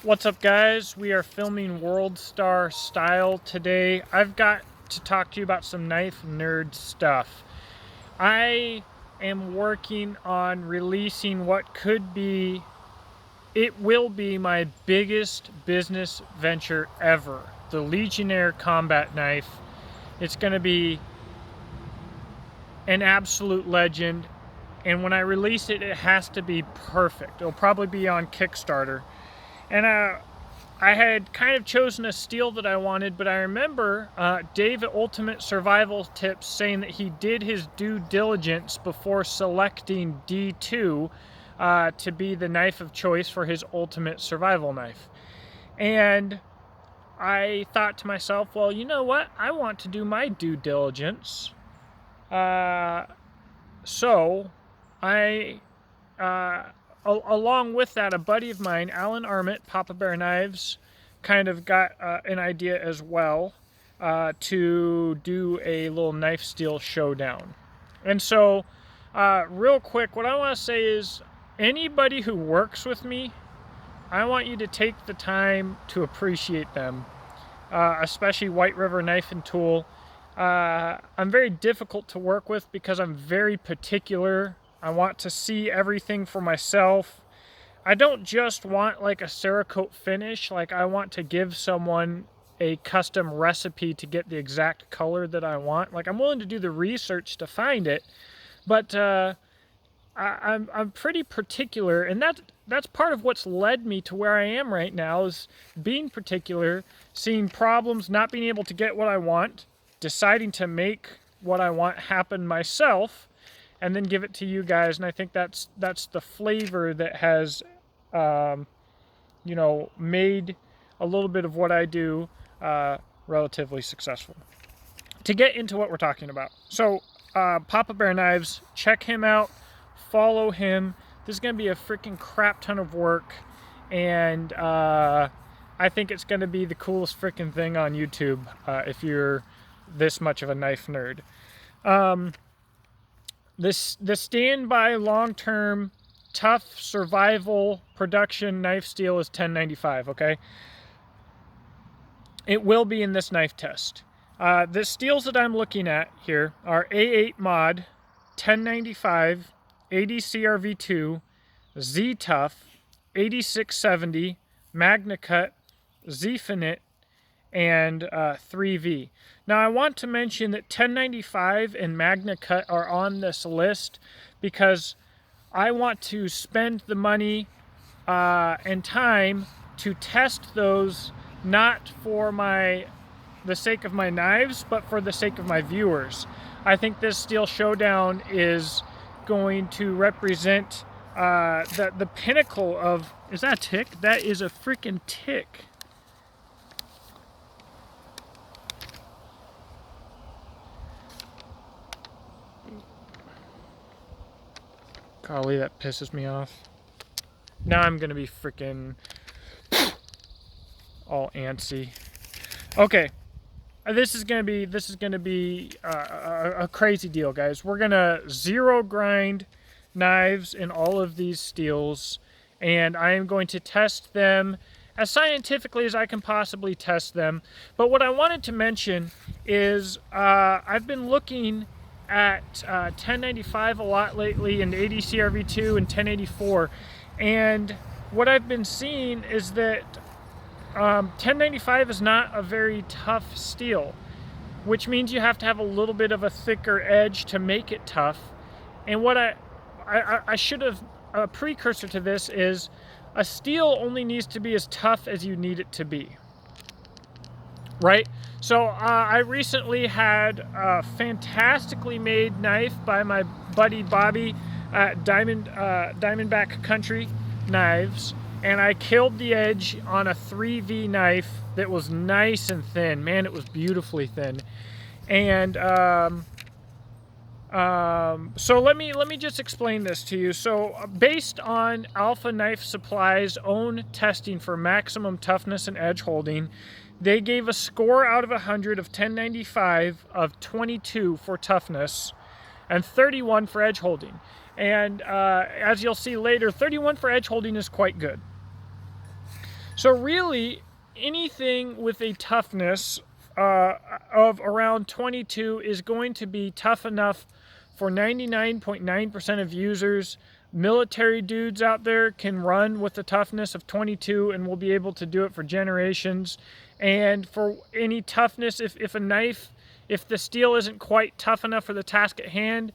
What's up, guys? We are filming World Star Style today. I've got to talk to you about some knife nerd stuff. I am working on releasing what could be, it will be my biggest business venture ever. The Legionnaire combat knife. It's going to be an absolute legend. And when I release it, it has to be perfect. It'll probably be on Kickstarter. And I had kind of chosen a steel that I wanted, but I remember Dave at Ultimate Survival Tips saying that he did his due diligence before selecting D2 to be the knife of choice for his ultimate survival knife. And I thought to myself, well, you know what? I want to do my due diligence. So I along with that, a buddy of mine, Alan Armit, Papa Bear Knives, kind of got an idea as well to do a little knife steel showdown. And so, real quick, what I want to say is anybody who works with me, I want you to take the time to appreciate them, especially White River Knife and Tool. I'm very difficult to work with because I'm very particular. I want to see everything for myself. I don't just want like a Cerakote finish. Like, I want to give someone a custom recipe to get the exact color that I want. Like, I'm willing to do the research to find it, but I'm pretty particular, and that's part of what's led me to where I am right now, is being particular, seeing problems, not being able to get what I want, deciding to make what I want happen myself, and then give it to you guys. And I think that's the flavor that has, made a little bit of what I do relatively successful. To get into what we're talking about, so Papa Bear Knives, check him out, follow him. This is going to be a freaking crap ton of work, and I think it's going to be the coolest freaking thing on YouTube if you're this much of a knife nerd. The standby long-term tough survival production knife steel is $10.95, okay? It will be in this knife test. The steels that I'm looking at here are A8 Mod, $10.95, ADCRV2, Z-Tough, 8670, MagnaCut, Z-Finite, and 3V. Now, I want to mention that $10.95 and MagnaCut are on this list because I want to spend the money and time to test those, not for the sake of my knives, but for the sake of my viewers. I think this Steel Showdown is going to represent the pinnacle of... Is that a tick? That is a freaking tick. Golly, that pisses me off. Now I'm gonna be freaking all antsy. Okay, this is gonna be a crazy deal, guys. We're gonna zero grind knives in all of these steels, and I am going to test them as scientifically as I can possibly test them. But what I wanted to mention is I've been looking at 1095 a lot lately, and ADCRV2 and 1084, and what I've been seeing is that 1095 is not a very tough steel, which means you have to have a little bit of a thicker edge to make it tough. And what I should have, a precursor to this is a steel only needs to be as tough as you need it to be, right? So I recently had a fantastically made knife by my buddy Bobby at Diamondback Country Knives, and I killed the edge on a 3V knife that was nice and thin. Man, it was beautifully thin. And so let me just explain this to you. So based on Alpha Knife Supply's own testing for maximum toughness and edge holding, they gave a score out of 100 of 1095 of 22 for toughness and 31 for edge holding. And as you'll see later, 31 for edge holding is quite good. So really, anything with a toughness of around 22 is going to be tough enough for 99.9% of users. Military dudes out there can run with the toughness of 22 and will be able to do it for generations. And for any toughness, if the steel isn't quite tough enough for the task at hand,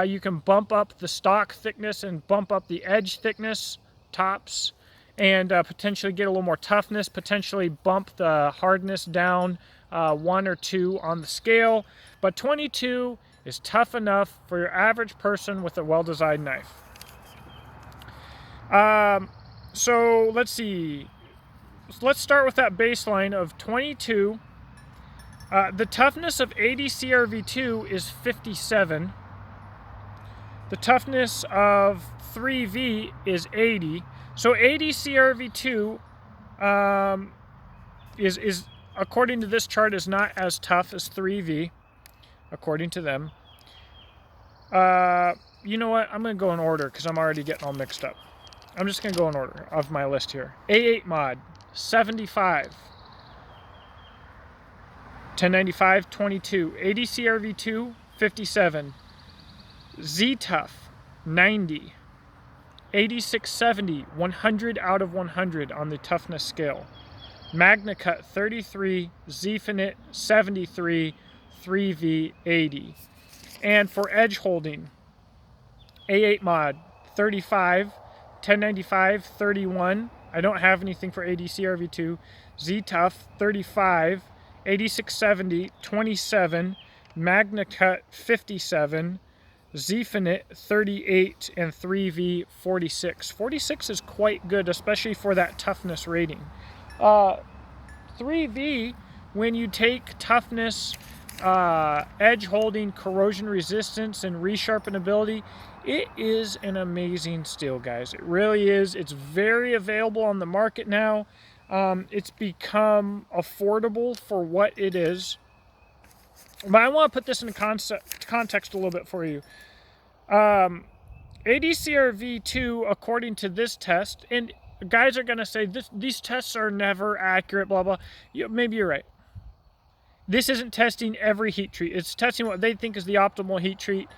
you can bump up the stock thickness and bump up the edge thickness, tops, and potentially get a little more toughness, potentially bump the hardness down 1 or 2 on the scale. But 22 is tough enough for your average person with a well-designed knife. So let's see. Let's start with that baseline of 22. The toughness of 80 CRV2 is 57. The toughness of 3V is 80. So 80 CRV2 is according to this chart is not as tough as 3V, according to them. You know what? I'm going to go in order because I'm already getting all mixed up. I'm just going to go in order of my list here. A8 mod, 75. 1095, 22. 80 CRV2, 57. Z-Tough, 90. 8670, 100 out of 100 on the toughness scale. MagnaCut, 33. Zfinite, 73. 3V, 80. And for edge holding, A8 mod, 35. 1095, 31. I don't have anything for 80 CRV2. Z-Tough, 35. 8670, 27. MagnaCut, 57. Zfinite, 38. And 3V, 46. 46 is quite good, especially for that toughness rating. 3V, when you take toughness, edge holding, corrosion resistance, and resharpenability, it is an amazing steel, guys. It really is. It's very available on the market now. It's become affordable for what it is. But I want to put this in context a little bit for you. 80 CRV2, according to this test, and guys are going to say these tests are never accurate, blah, blah. Maybe you're right. This isn't testing every heat treat. It's testing what they think is the optimal heat treat.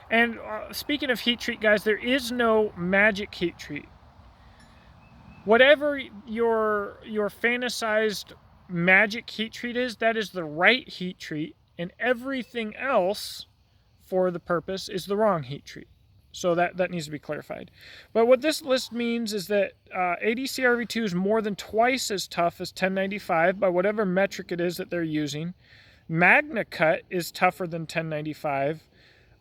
And speaking of heat treat, guys, there is no magic heat treat. Whatever your fantasized magic heat treat is, that is the right heat treat. And everything else for the purpose is the wrong heat treat. So that needs to be clarified. But what this list means is that 80 CRV2 is more than twice as tough as 1095 by whatever metric it is that they're using. MagnaCut is tougher than 1095.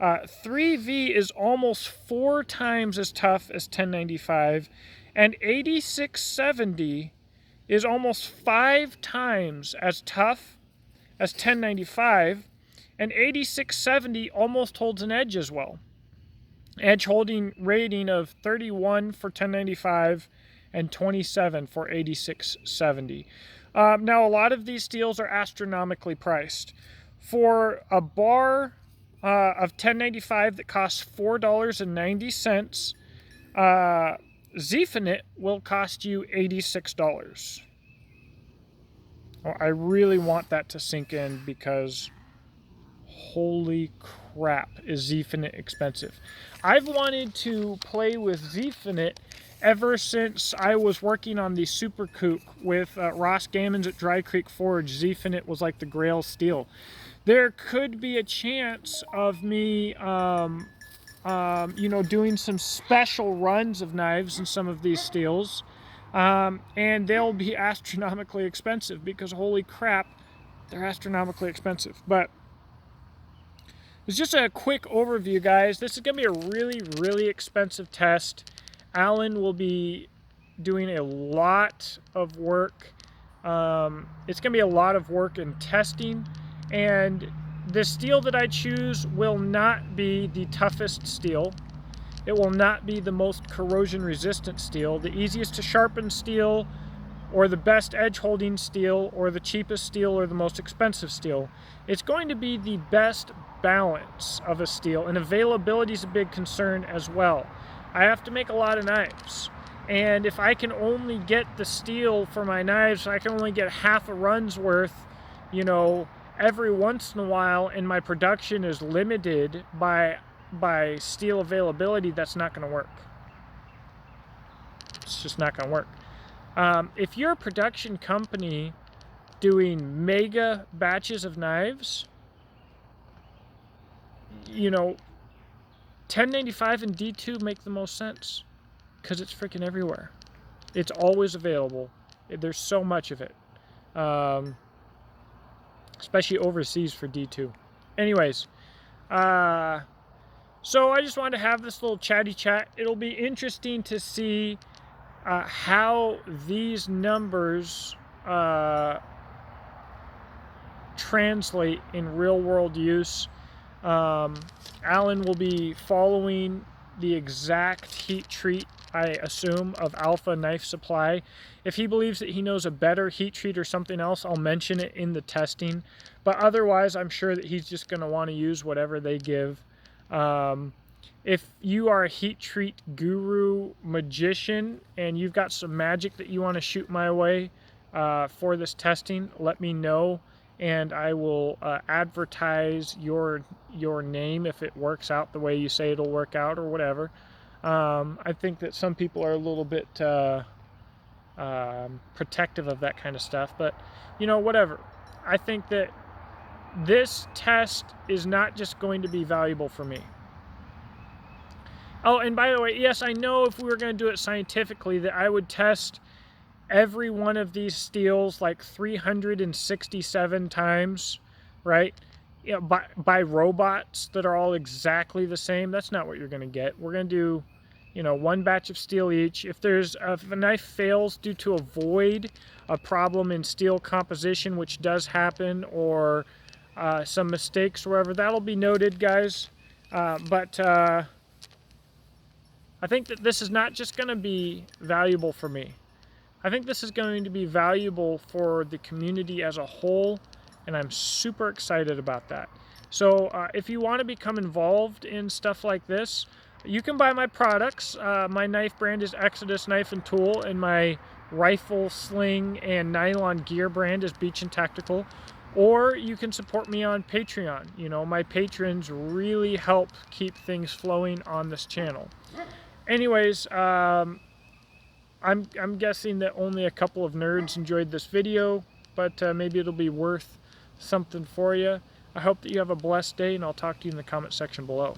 3V is almost 4 times as tough as 1095. And 8670 is almost 5 times as tough as 1095. And 8670 almost holds an edge as well. Edge holding rating of 31 for 1095 and 27 for 8670. Now, a lot of these steels are astronomically priced. For a bar of 1095 that costs $4.90, Zfinite will cost you $86. Well, I really want that to sink in because holy crap, is Zfinite expensive. I've wanted to play with Zfinite ever since I was working on the Super Coupe with Ross Gammons at Dry Creek Forge. Zfinite was like the grail steel. There could be a chance of me doing some special runs of knives in some of these steels, and they'll be astronomically expensive because holy crap, they're astronomically expensive. But it's just a quick overview, guys. This is going to be a really, really expensive test. Alan will be doing a lot of work. It's going to be a lot of work in testing, and the steel that I choose will not be the toughest steel. It will not be the most corrosion resistant steel, the easiest to sharpen steel, or the best edge holding steel, or the cheapest steel, or the most expensive steel. It's going to be the best balance of a steel, and availability is a big concern as well. I have to make a lot of knives, And if I can only get the steel for my knives, I can only get half a run's worth, you know, every once in a while, and my production is limited by steel availability, that's not going to work. It's just not going to work. If you're a production company doing mega batches of knives, you know, 1095 and D2 make the most sense because it's freaking everywhere. It's always available. There's so much of it, especially overseas for D2. Anyways, so I just wanted to have this little chatty chat. It'll be interesting to see how these numbers translate in real world use. Alan will be following the exact heat treat, I assume, of Alpha Knife Supply. If he believes that he knows a better heat treat or something else, I'll mention it in the testing. But otherwise, I'm sure that he's just going to want to use whatever they give. If you are a heat treat guru magician and you've got some magic that you want to shoot my way for this testing, let me know, and I will advertise your name if it works out the way you say it'll work out or whatever. I think that some people are a little bit protective of that kind of stuff, but you know, whatever. I think that this test is not just going to be valuable for me. Oh, and by the way, yes, I know if we were going to do it scientifically that I would test every one of these steels like 367 times, right? You know, by robots that are all exactly the same. That's not what you're going to get. We're going to do, you know, one batch of steel each. If a knife fails due to a void, a problem in steel composition, which does happen, or some mistakes or whatever, that'll be noted, guys. But I think that this is not just going to be valuable for me. I think this is going to be valuable for the community as a whole, and I'm super excited about that. So if you want to become involved in stuff like this, you can buy my products. My knife brand is Exodus Knife and Tool, and my rifle, sling, and nylon gear brand is Beach and Tactical. Or you can support me on Patreon. You know, my patrons really help keep things flowing on this channel. Anyways, I'm guessing that only a couple of nerds enjoyed this video, but maybe it'll be worth something for you. I hope that you have a blessed day, and I'll talk to you in the comment section below.